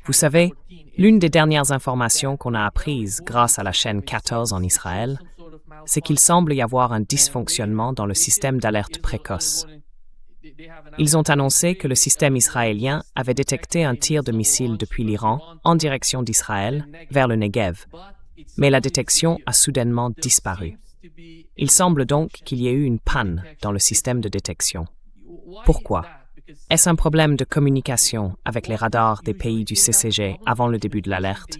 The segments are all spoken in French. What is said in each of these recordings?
Vous savez, l'une des dernières informations qu'on a apprises grâce à la chaîne 14 en Israël, c'est qu'il semble y avoir un dysfonctionnement dans le système d'alerte précoce. Ils ont annoncé que le système israélien avait détecté un tir de missile depuis l'Iran en direction d'Israël, vers le Negev, mais la détection a soudainement disparu. Il semble donc qu'il y ait eu une panne dans le système de détection. Pourquoi? Est-ce un problème de communication avec les radars des pays du CCG avant le début de l'alerte,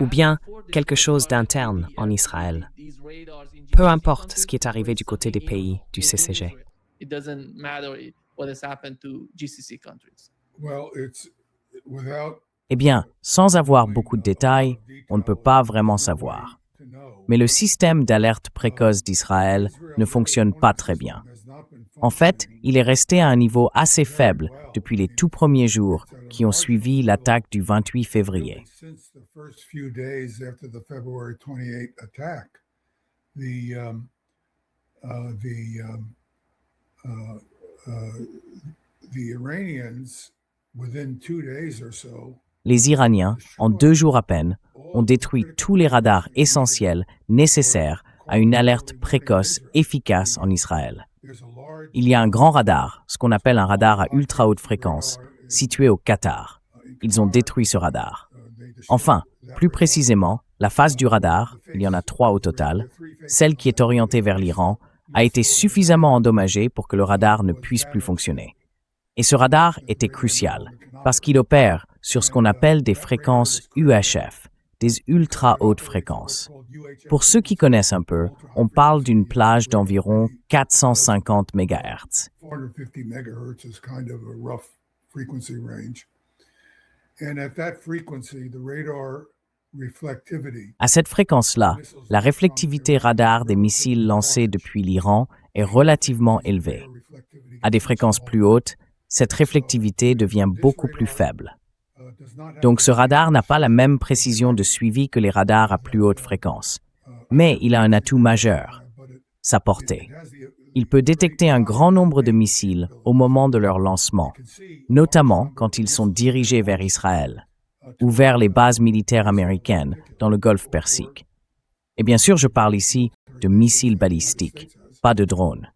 ou bien quelque chose d'interne en Israël? Peu importe ce qui est arrivé du côté des pays du CCG. Eh bien, sans avoir beaucoup de détails, on ne peut pas vraiment savoir. Mais le système d'alerte précoce d'Israël ne fonctionne pas très bien. En fait, il est resté à un niveau assez faible depuis les tout premiers jours qui ont suivi l'attaque du 28 février. Les Iraniens, en 2 jours à peine, ont détruit tous les radars essentiels nécessaires à une alerte précoce efficace en Israël. Il y a un grand radar, ce qu'on appelle un radar à ultra haute fréquence, situé au Qatar. Ils ont détruit ce radar. Enfin, plus précisément, la face du radar, il y en a 3 au total, celle qui est orientée vers l'Iran, a été suffisamment endommagée pour que le radar ne puisse plus fonctionner. Et ce radar était crucial, parce qu'il opère sur ce qu'on appelle des fréquences UHF, des ultra hautes fréquences. Pour ceux qui connaissent un peu, on parle d'une plage d'environ 450 MHz. À cette fréquence-là, la réflectivité radar des missiles lancés depuis l'Iran est relativement élevée. À des fréquences plus hautes, cette réflectivité devient beaucoup plus faible. Donc ce radar n'a pas la même précision de suivi que les radars à plus haute fréquence. Mais il a un atout majeur, sa portée. Il peut détecter un grand nombre de missiles au moment de leur lancement, notamment quand ils sont dirigés vers Israël ou vers les bases militaires américaines dans le Golfe Persique. Et bien sûr, je parle ici de missiles balistiques, pas de drones.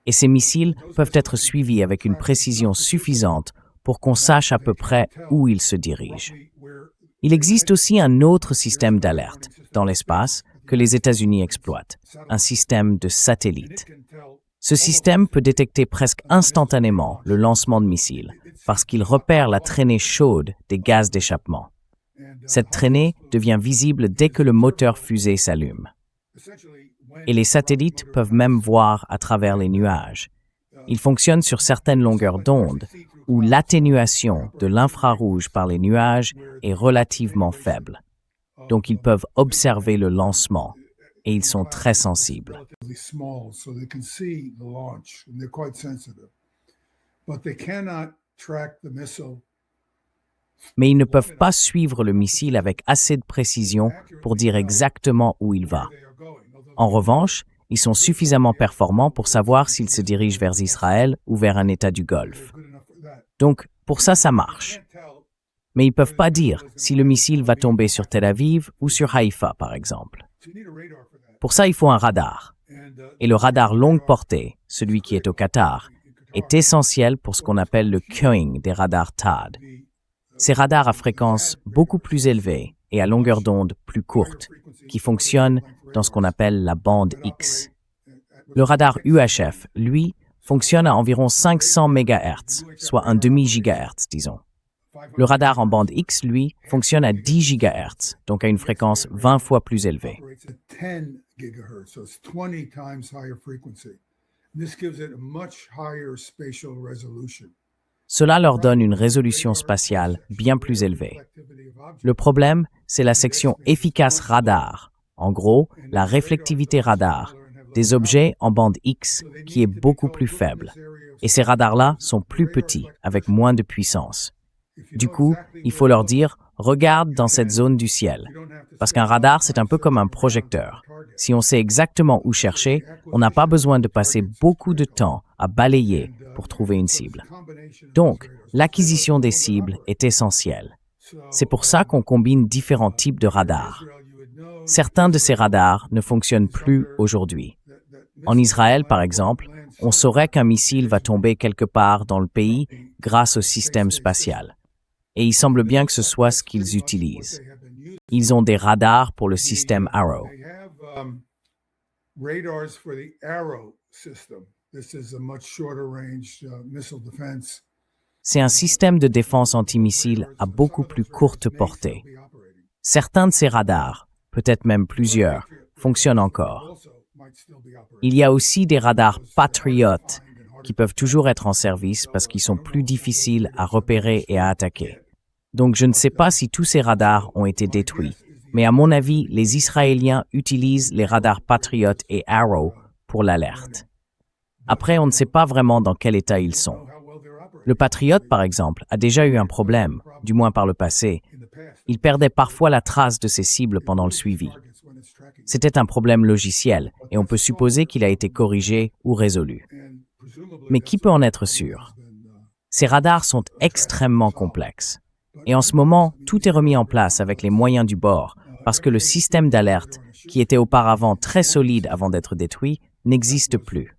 Et ces missiles peuvent être suivis avec une précision suffisante pour qu'on sache à peu près où ils se dirigent. Il existe aussi un autre système d'alerte dans l'espace que les États-Unis exploitent, un système de satellite. Ce système peut détecter presque instantanément le lancement de missiles parce qu'il repère la traînée chaude des gaz d'échappement. Cette traînée devient visible dès que le moteur fusée s'allume. Et les satellites peuvent même voir à travers les nuages. Ils fonctionnent sur certaines longueurs d'onde où l'atténuation de l'infrarouge par les nuages est relativement faible. Donc ils peuvent observer le lancement et ils sont très sensibles. Mais ils ne peuvent pas suivre le missile avec assez de précision pour dire exactement où il va. En revanche, ils sont suffisamment performants pour savoir s'ils se dirigent vers Israël ou vers un État du Golfe. Donc, pour ça, ça marche. Mais ils ne peuvent pas dire si le missile va tomber sur Tel Aviv ou sur Haïfa, par exemple. Pour ça, il faut un radar. Et le radar longue portée, celui qui est au Qatar, est essentiel pour ce qu'on appelle le cueing des radars THAAD. Ces radars à fréquence beaucoup plus élevée et à longueur d'onde plus courte, qui fonctionnent dans ce qu'on appelle la bande X. Le radar UHF, lui, fonctionne à environ 500 MHz, soit un demi-gigahertz, disons. Le radar en bande X, lui, fonctionne à 10 GHz, donc à une fréquence 20 fois plus élevée. Cela leur donne une résolution spatiale bien plus élevée. Le problème, c'est la section efficace radar, en gros, la réflectivité radar, des objets en bande X qui est beaucoup plus faible. Et ces radars-là sont plus petits, avec moins de puissance. Du coup, il faut leur dire « regarde dans cette zone du ciel ». Parce qu'un radar, c'est un peu comme un projecteur. Si on sait exactement où chercher, on n'a pas besoin de passer beaucoup de temps à balayer pour trouver une cible. Donc, l'acquisition des cibles est essentielle. C'est pour ça qu'on combine différents types de radars. Certains de ces radars ne fonctionnent plus aujourd'hui. En Israël, par exemple, on saurait qu'un missile va tomber quelque part dans le pays grâce au système spatial. Et il semble bien que ce soit ce qu'ils utilisent. Ils ont des radars pour le système Arrow. C'est un système de défense antimissile à beaucoup plus courte portée. Certains de ces radars, peut-être même plusieurs, fonctionnent encore. Il y a aussi des radars Patriot qui peuvent toujours être en service parce qu'ils sont plus difficiles à repérer et à attaquer. Donc je ne sais pas si tous ces radars ont été détruits, mais à mon avis, les Israéliens utilisent les radars Patriot et Arrow pour l'alerte. Après, on ne sait pas vraiment dans quel état ils sont. Le Patriot, par exemple, a déjà eu un problème, du moins par le passé. Il perdait parfois la trace de ses cibles pendant le suivi. C'était un problème logiciel, et on peut supposer qu'il a été corrigé ou résolu. Mais qui peut en être sûr? Ces radars sont extrêmement complexes. Et en ce moment, tout est remis en place avec les moyens du bord, parce que le système d'alerte, qui était auparavant très solide avant d'être détruit, n'existe plus.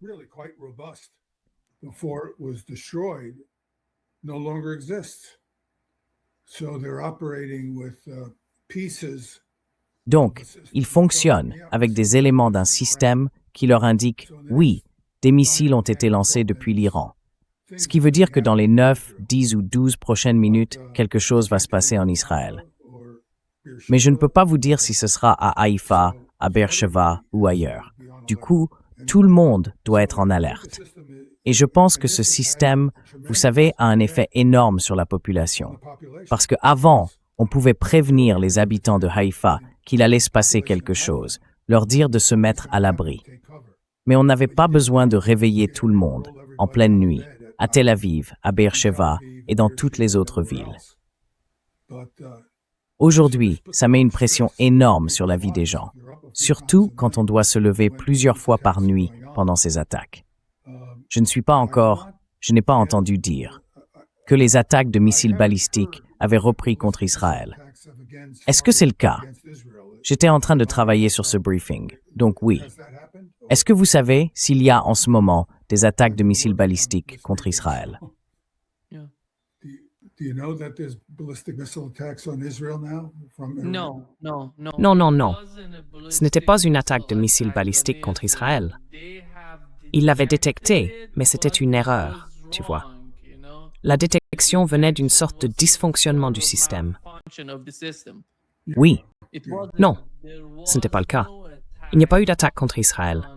Donc, ils fonctionnent avec des éléments d'un système qui leur indiquent « oui, des missiles ont été lancés depuis l'Iran ». Ce qui veut dire que dans les 9, 10 ou 12 prochaines minutes, quelque chose va se passer en Israël. Mais je ne peux pas vous dire si ce sera à Haïfa, à Beersheva ou ailleurs. Du coup, tout le monde doit être en alerte. Et je pense que ce système, vous savez, a un effet énorme sur la population. Parce qu'avant, on pouvait prévenir les habitants de Haïfa qu'il allait se passer quelque chose, leur dire de se mettre à l'abri. Mais on n'avait pas besoin de réveiller tout le monde, en pleine nuit, à Tel Aviv, à Beersheva et dans toutes les autres villes. Aujourd'hui, ça met une pression énorme sur la vie des gens, surtout quand on doit se lever plusieurs fois par nuit pendant ces attaques. Je n'ai pas entendu dire que les attaques de missiles balistiques avaient repris contre Israël. Est-ce que c'est le cas? J'étais en train de travailler sur ce briefing, donc oui. Est-ce que vous savez s'il y a en ce moment des attaques de missiles balistiques contre Israël? Non, non, non. Ce n'était pas une attaque de missiles balistiques contre Israël. Ils l'avaient détecté, mais c'était une erreur, tu vois. La détection venait d'une sorte de dysfonctionnement du système. Oui. Non, ce n'était pas le cas. Il n'y a pas eu d'attaque contre Israël.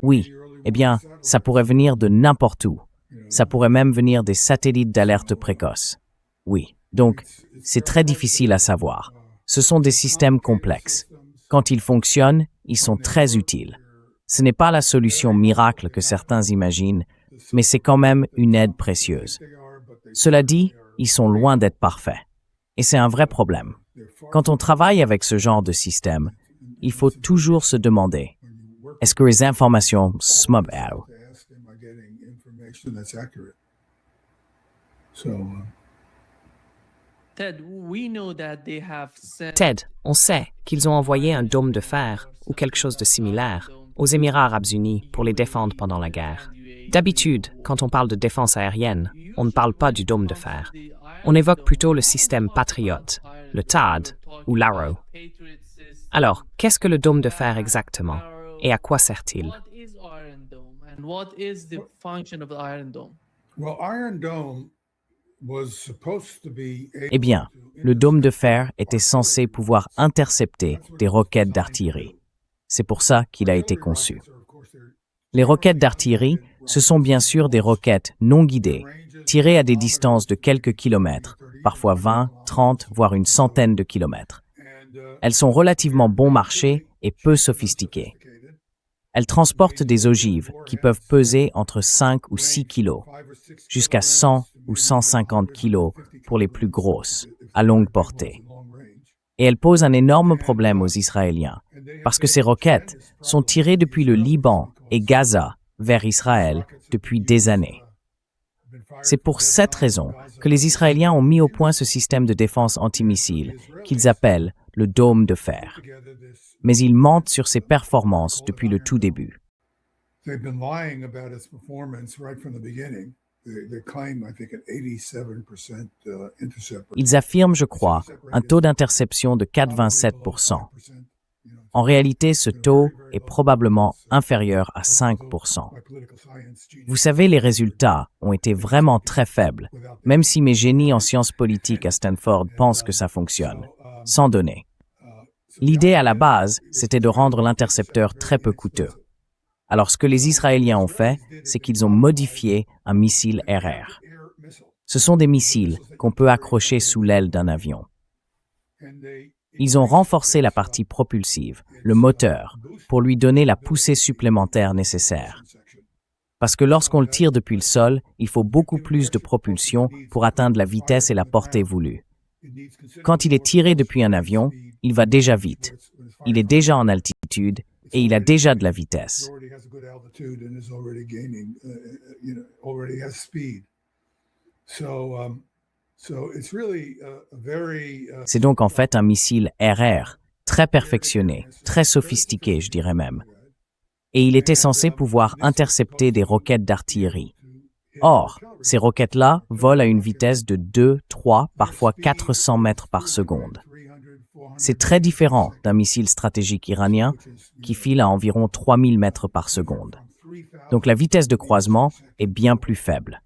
Oui. Eh bien, ça pourrait venir de n'importe où. Ça pourrait même venir des satellites d'alerte précoce. Oui. Donc, c'est très difficile à savoir. Ce sont des systèmes complexes. Quand ils fonctionnent, ils sont très utiles. Ce n'est pas la solution miracle que certains imaginent, mais c'est quand même une aide précieuse. Cela dit, ils sont loin d'être parfaits. Et c'est un vrai problème. Quand on travaille avec ce genre de système, il faut toujours se demander, est-ce que les informations sont bonnes? Ted, on sait qu'ils ont envoyé un dôme de fer ou quelque chose de similaire aux Émirats arabes unis pour les défendre pendant la guerre. D'habitude, quand on parle de défense aérienne, on ne parle pas du dôme de fer. On évoque plutôt le système Patriot, le THAAD ou l'Arrow. Alors, qu'est-ce que le dôme de fer exactement et à quoi sert-il? Eh bien, le dôme de fer était censé pouvoir intercepter des roquettes d'artillerie. C'est pour ça qu'il a été conçu. Les roquettes d'artillerie, ce sont bien sûr des roquettes non guidées, tirées à des distances de quelques kilomètres, parfois 20, 30, voire une centaine de kilomètres. Elles sont relativement bon marché et peu sophistiquées. Elles transportent des ogives qui peuvent peser entre 5 ou 6 kilos, jusqu'à 100 ou 150 kilos pour les plus grosses, à longue portée. Et elles posent un énorme problème aux Israéliens, parce que ces roquettes sont tirées depuis le Liban et Gaza vers Israël depuis des années. C'est pour cette raison que les Israéliens ont mis au point ce système de défense antimissile qu'ils appellent le dôme de fer. Mais ils mentent sur ses performances depuis le tout début. Ils affirment, je crois, un taux d'interception de 87%. En réalité, ce taux est probablement inférieur à 5%. Vous savez, les résultats ont été vraiment très faibles, même si mes génies en sciences politiques à Stanford pensent que ça fonctionne, sans données. L'idée à la base, c'était de rendre l'intercepteur très peu coûteux. Alors ce que les Israéliens ont fait, c'est qu'ils ont modifié un missile RR. Ce sont des missiles qu'on peut accrocher sous l'aile d'un avion. Ils ont renforcé la partie propulsive, le moteur, pour lui donner la poussée supplémentaire nécessaire. Parce que lorsqu'on le tire depuis le sol, il faut beaucoup plus de propulsion pour atteindre la vitesse et la portée voulue. Quand il est tiré depuis un avion, il va déjà vite. Il est déjà en altitude et il a déjà de la vitesse. C'est donc en fait un missile RR, très perfectionné, très sophistiqué, je dirais même. Et il était censé pouvoir intercepter des roquettes d'artillerie. Or, ces roquettes-là volent à une vitesse de 2, 3, parfois 400 mètres par seconde. C'est très différent d'un missile stratégique iranien qui file à environ 3000 mètres par seconde. Donc la vitesse de croisement est bien plus faible.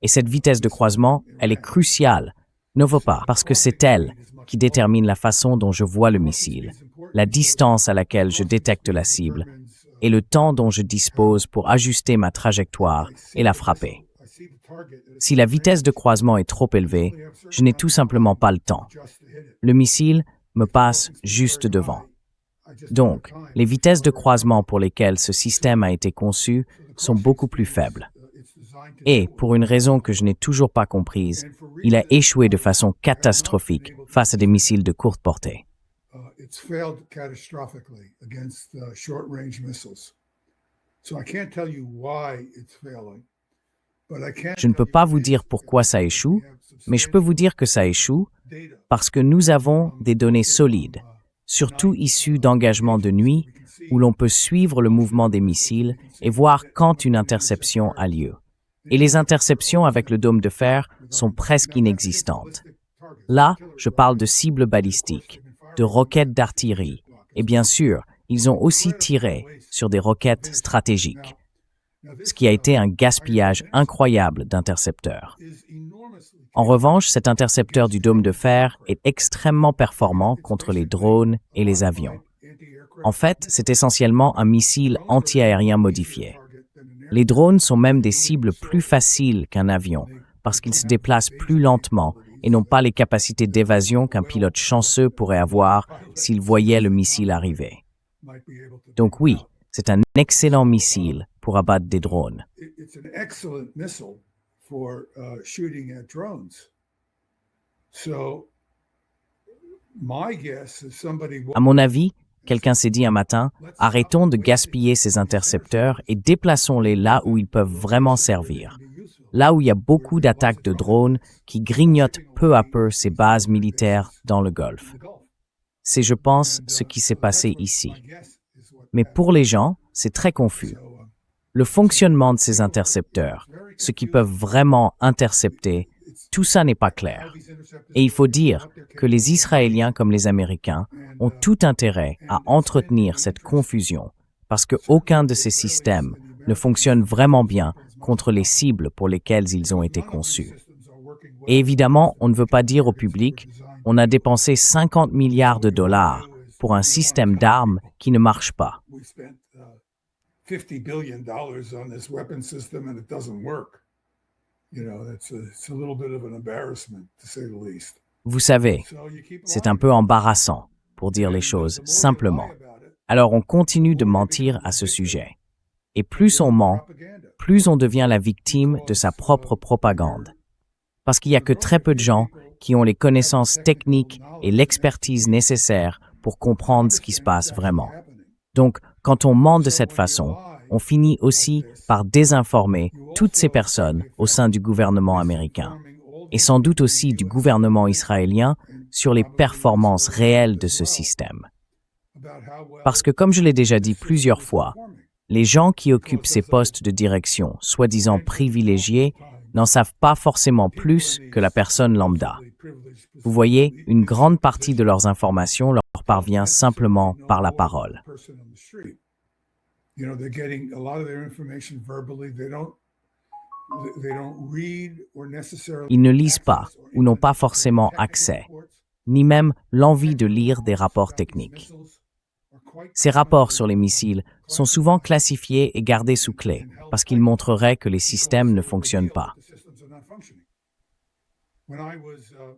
Et cette vitesse de croisement, elle est cruciale, ne vaut pas, parce que c'est elle qui détermine la façon dont je vois le missile, la distance à laquelle je détecte la cible et le temps dont je dispose pour ajuster ma trajectoire et la frapper. Si la vitesse de croisement est trop élevée, je n'ai tout simplement pas le temps. Le missile me passe juste devant. Donc, les vitesses de croisement pour lesquelles ce système a été conçu sont beaucoup plus faibles. Et, pour une raison que je n'ai toujours pas comprise, il a échoué de façon catastrophique face à des missiles de courte portée. Je ne peux pas vous dire pourquoi ça échoue, mais je peux vous dire que ça échoue parce que nous avons des données solides, surtout issues d'engagements de nuit, où l'on peut suivre le mouvement des missiles et voir quand une interception a lieu. Et les interceptions avec le dôme de fer sont presque inexistantes. Là, je parle de cibles balistiques, de roquettes d'artillerie, et bien sûr, ils ont aussi tiré sur des roquettes stratégiques, ce qui a été un gaspillage incroyable d'intercepteurs. En revanche, cet intercepteur du dôme de fer est extrêmement performant contre les drones et les avions. En fait, c'est essentiellement un missile anti-aérien modifié. Les drones sont même des cibles plus faciles qu'un avion, parce qu'ils se déplacent plus lentement et n'ont pas les capacités d'évasion qu'un pilote chanceux pourrait avoir s'il voyait le missile arriver. Donc oui, c'est un excellent missile pour abattre des drones. À mon avis, quelqu'un s'est dit un matin, arrêtons de gaspiller ces intercepteurs et déplaçons-les là où ils peuvent vraiment servir. Là où il y a beaucoup d'attaques de drones qui grignotent peu à peu ces bases militaires dans le Golfe. C'est, je pense, ce qui s'est passé ici. Mais pour les gens, c'est très confus. Le fonctionnement de ces intercepteurs, ce qu'ils peuvent vraiment intercepter, tout ça n'est pas clair. Et il faut dire que les Israéliens comme les Américains ont tout intérêt à entretenir cette confusion parce qu'aucun de ces systèmes ne fonctionne vraiment bien contre les cibles pour lesquelles ils ont été conçus. Et évidemment, on ne veut pas dire au public « on a dépensé 50 milliards de dollars pour un système d'armes qui ne marche pas ». Vous savez, c'est un peu embarrassant. pour dire les choses simplement. Alors on continue de mentir à ce sujet. Et plus on ment, plus on devient la victime de sa propre propagande. Parce qu'il n'y a que très peu de gens qui ont les connaissances techniques et l'expertise nécessaires pour comprendre ce qui se passe vraiment. Donc, quand on ment de cette façon, on finit aussi par désinformer toutes ces personnes au sein du gouvernement américain, et sans doute aussi du gouvernement israélien sur les performances réelles de ce système. Parce que, comme je l'ai déjà dit plusieurs fois, les gens qui occupent ces postes de direction, soi-disant privilégiés, n'en savent pas forcément plus que la personne lambda. Vous voyez, une grande partie de leurs informations leur parvient simplement par la parole. Ils ne lisent pas ou n'ont pas forcément accès, ni même l'envie de lire des rapports techniques. Ces rapports sur les missiles sont souvent classifiés et gardés sous clé parce qu'ils montreraient que les systèmes ne fonctionnent pas.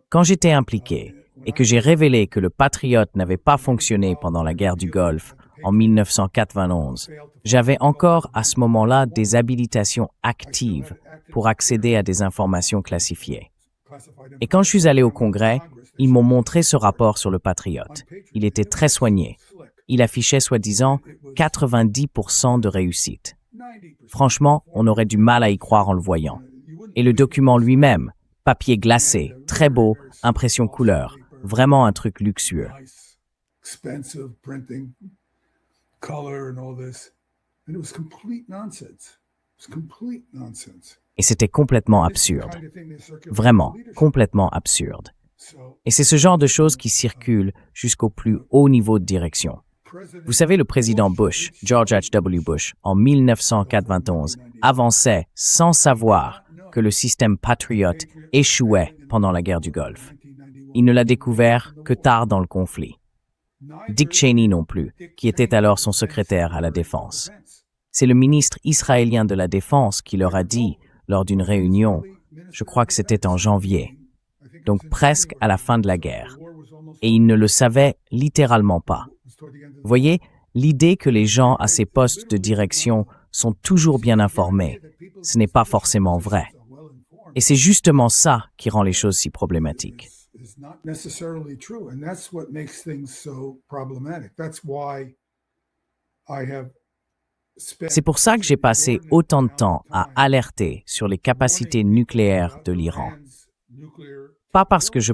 Quand j'étais impliqué et que j'ai révélé que le Patriot n'avait pas fonctionné pendant la guerre du Golfe en 1991, j'avais encore à ce moment-là des habilitations actives pour accéder à des informations classifiées. Et quand je suis allé au Congrès, ils m'ont montré ce rapport sur le Patriot. Il était très soigné. Il affichait soi-disant 90% de réussite. Franchement, on aurait du mal à y croire en le voyant. Et le document lui-même, papier glacé, très beau, impression couleur, vraiment un truc luxueux. Et c'était complètement absurde. Vraiment, complètement absurde. Et c'est ce genre de choses qui circulent jusqu'au plus haut niveau de direction. Vous savez, le président Bush, George H.W. Bush, en 1991, avançait sans savoir que le système Patriot échouait pendant la guerre du Golfe. Il ne l'a découvert que tard dans le conflit. Dick Cheney non plus, qui était alors son secrétaire à la Défense. C'est le ministre israélien de la Défense qui leur a dit, lors d'une réunion, je crois que c'était en janvier, donc presque à la fin de la guerre, et il ne le savait littéralement pas. Vous voyez, l'idée que les gens à ces postes de direction sont toujours bien informés, ce n'est pas forcément vrai. Et c'est justement ça qui rend les choses si problématiques. C'est pour ça que j'ai passé autant de temps à alerter sur les capacités nucléaires de l'Iran. Pas parce que je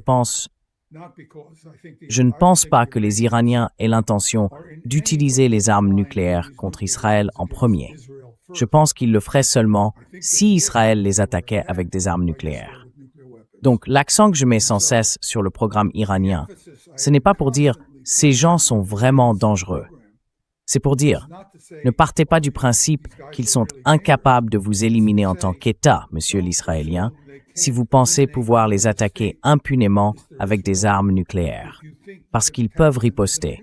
ne pense pas que les Iraniens aient l'intention d'utiliser les armes nucléaires contre Israël en premier. Je pense qu'ils le feraient seulement si Israël les attaquait avec des armes nucléaires. Donc, l'accent que je mets sans cesse sur le programme iranien, ce n'est pas pour dire « ces gens sont vraiment dangereux ». C'est pour dire « ne partez pas du principe qu'ils sont incapables de vous éliminer en tant qu'État, monsieur l'Israélien, si vous pensez pouvoir les attaquer impunément avec des armes nucléaires, parce qu'ils peuvent riposter,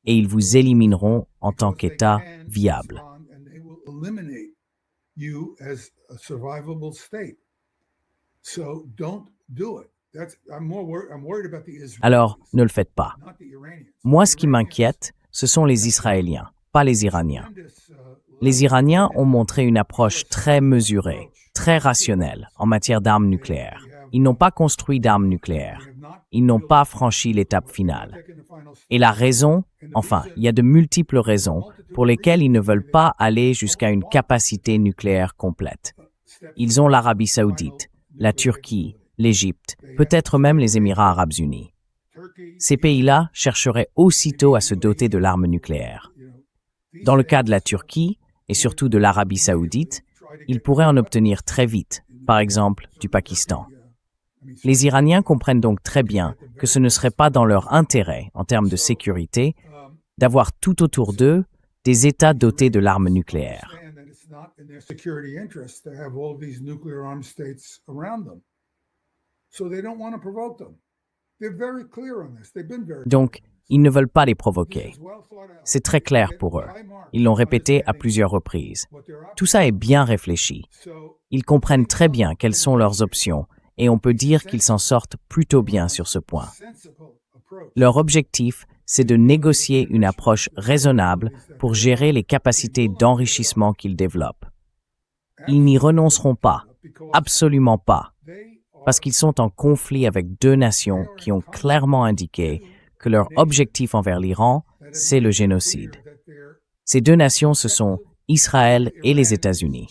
et ils vous élimineront en tant qu'État viable. » Alors, ne le faites pas. Moi, ce qui m'inquiète, ce sont les Israéliens, pas les Iraniens. Les Iraniens ont montré une approche très mesurée, très rationnelle en matière d'armes nucléaires. Ils n'ont pas construit d'armes nucléaires. Ils n'ont pas franchi l'étape finale. Et la raison, enfin, il y a de multiples raisons pour lesquelles ils ne veulent pas aller jusqu'à une capacité nucléaire complète. Ils ont l'Arabie saoudite, la Turquie, l'Égypte, peut-être même les Émirats arabes unis. Ces pays-là chercheraient aussitôt à se doter de l'arme nucléaire. Dans le cas de la Turquie, et surtout de l'Arabie saoudite, ils pourraient en obtenir très vite, par exemple du Pakistan. Les Iraniens comprennent donc très bien que ce ne serait pas dans leur intérêt, en termes de sécurité, d'avoir tout autour d'eux des États dotés de l'arme nucléaire. Donc, ils ne veulent pas les provoquer. C'est très clair pour eux. Ils l'ont répété à plusieurs reprises. Tout ça est bien réfléchi. Ils comprennent très bien quelles sont leurs options et on peut dire qu'ils s'en sortent plutôt bien sur ce point. Leur objectif, c'est de négocier une approche raisonnable pour gérer les capacités d'enrichissement qu'ils développent. Ils n'y renonceront pas, absolument pas, parce qu'ils sont en conflit avec deux nations qui ont clairement indiqué que leur objectif envers l'Iran, c'est le génocide. Ces deux nations, ce sont Israël et les États-Unis.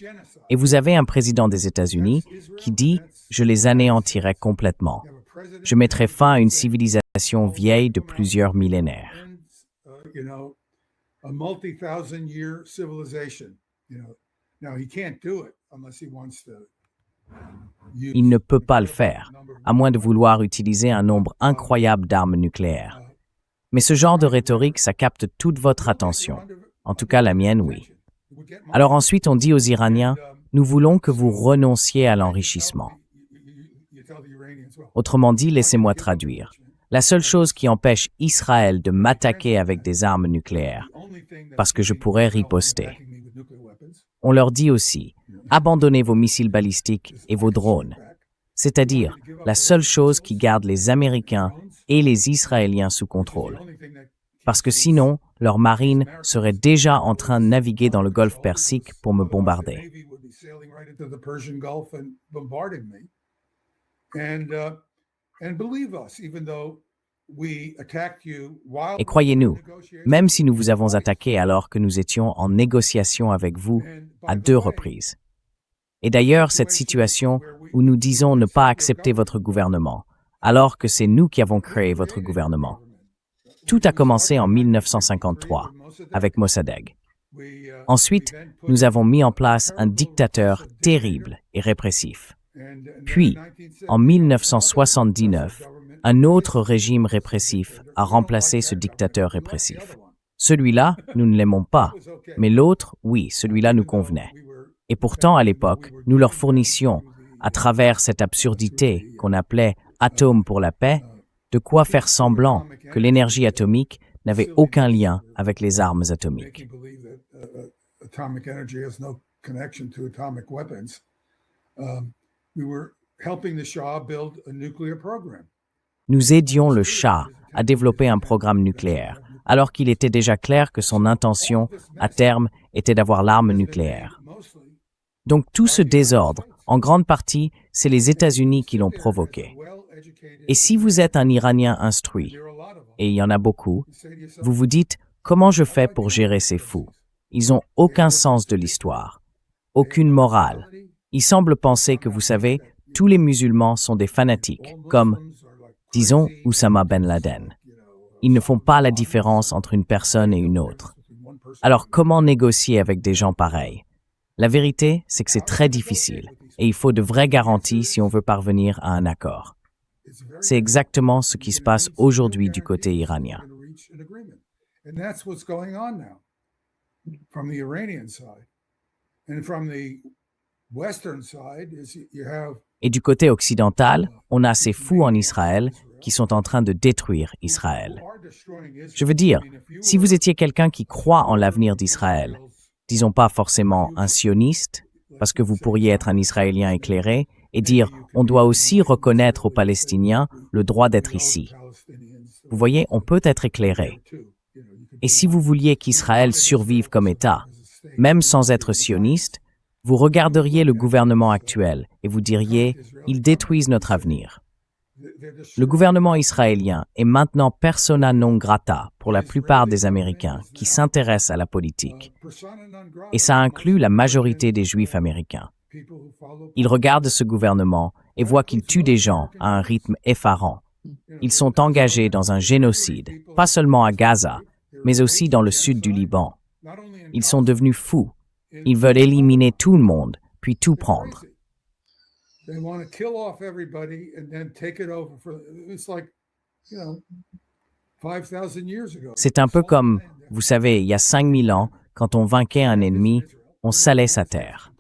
Et vous avez un président des États-Unis qui dit « Je les anéantirai complètement. Je mettrai fin à une civilisation vieille de plusieurs millénaires. » Il ne peut pas le faire, à moins de vouloir utiliser un nombre incroyable d'armes nucléaires. Mais ce genre de rhétorique, ça capte toute votre attention. En tout cas, la mienne, oui. Alors ensuite, on dit aux Iraniens, nous voulons que vous renonciez à l'enrichissement. Autrement dit, laissez-moi traduire. La seule chose qui empêche Israël de m'attaquer avec des armes nucléaires, parce que je pourrais riposter. On leur dit aussi, abandonnez vos missiles balistiques et vos drones. C'est-à-dire, la seule chose qui garde les Américains et les Israéliens sous contrôle. Parce que sinon, leur marine serait déjà en train de naviguer dans le golfe Persique pour me bombarder. Et croyez-nous, même si nous vous avons attaqué alors que nous étions en négociation avec vous à 2 reprises. Et d'ailleurs, cette situation où nous disons ne pas accepter votre gouvernement, alors que c'est nous qui avons créé votre gouvernement. Tout a commencé en 1953, avec Mossadegh. Ensuite, nous avons mis en place un dictateur terrible et répressif. Puis, en 1979, un autre régime répressif a remplacé ce dictateur répressif. Celui-là, nous ne l'aimons pas, mais l'autre, oui, celui-là nous convenait. Et pourtant, à l'époque, nous leur fournissions, à travers cette absurdité qu'on appelait « atome pour la paix », de quoi faire semblant que l'énergie atomique n'avait aucun lien avec les armes atomiques. Nous aidions le Shah à développer un programme nucléaire, alors qu'il était déjà clair que son intention, à terme, était d'avoir l'arme nucléaire. Donc tout ce désordre, en grande partie, c'est les États-Unis qui l'ont provoqué. Et si vous êtes un Iranien instruit, et il y en a beaucoup, vous vous dites « Comment je fais pour gérer ces fous ?» Ils n'ont aucun sens de l'histoire, aucune morale. Ils semblent penser que, vous savez, tous les musulmans sont des fanatiques, comme, disons, Oussama Ben Laden. Ils ne font pas la différence entre une personne et une autre. Alors comment négocier avec des gens pareils? La vérité, c'est que c'est très difficile, et il faut de vraies garanties si on veut parvenir à un accord. C'est exactement ce qui se passe aujourd'hui du côté iranien. Et du côté occidental, on a ces fous en Israël qui sont en train de détruire Israël. Je veux dire, si vous étiez quelqu'un qui croit en l'avenir d'Israël, disons pas forcément un sioniste, parce que vous pourriez être un Israélien éclairé, et dire « on doit aussi reconnaître aux Palestiniens le droit d'être ici ». Vous voyez, on peut être éclairé. Et si vous vouliez qu'Israël survive comme État, même sans être sioniste, vous regarderiez le gouvernement actuel et vous diriez « ils détruisent notre avenir ». Le gouvernement israélien est maintenant persona non grata pour la plupart des Américains qui s'intéressent à la politique. Et ça inclut la majorité des Juifs américains. Ils regardent ce gouvernement et voient qu'il tue des gens à un rythme effarant. Ils sont engagés dans un génocide, pas seulement à Gaza, mais aussi dans le sud du Liban. Ils sont devenus fous. Ils veulent éliminer tout le monde, puis tout prendre. C'est un peu comme, vous savez, il y a 5000 ans, quand on vainquait un ennemi, on salait sa terre.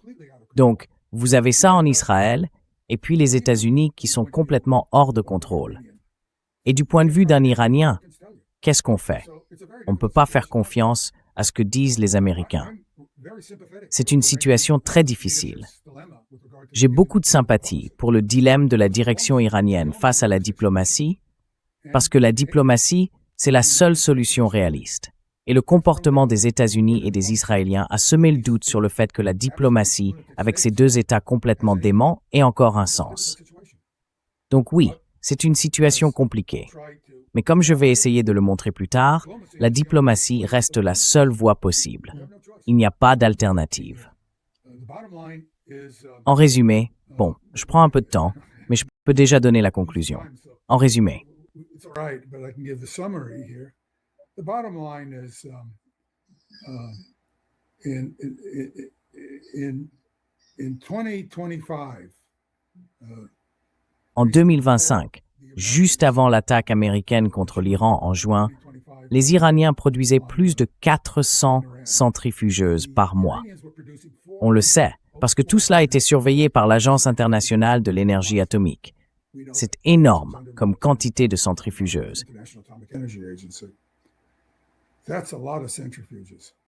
Donc, vous avez ça en Israël, et puis les États-Unis qui sont complètement hors de contrôle. Et du point de vue d'un Iranien, qu'est-ce qu'on fait? On ne peut pas faire confiance à ce que disent les Américains. C'est une situation très difficile. J'ai beaucoup de sympathie pour le dilemme de la direction iranienne face à la diplomatie, parce que la diplomatie, C'est la seule solution réaliste. Et le comportement des États-Unis et des Israéliens a semé le doute sur le fait que la diplomatie, avec ces deux États complètement déments, ait encore un sens. Donc oui, c'est une situation compliquée. Mais comme je vais essayer de le montrer plus tard, la diplomatie reste la seule voie possible. Il n'y a pas d'alternative. En résumé, bon, je prends un peu de temps, mais je peux déjà donner la conclusion. En résumé, The bottom line is in 2025. En 2025, juste avant l'attaque américaine contre l'Iran en juin, les Iraniens produisaient plus de 400 centrifugeuses par mois. On le sait, parce que tout cela était surveillé par l'Agence internationale de l'énergie atomique. C'est énorme comme quantité de centrifugeuses.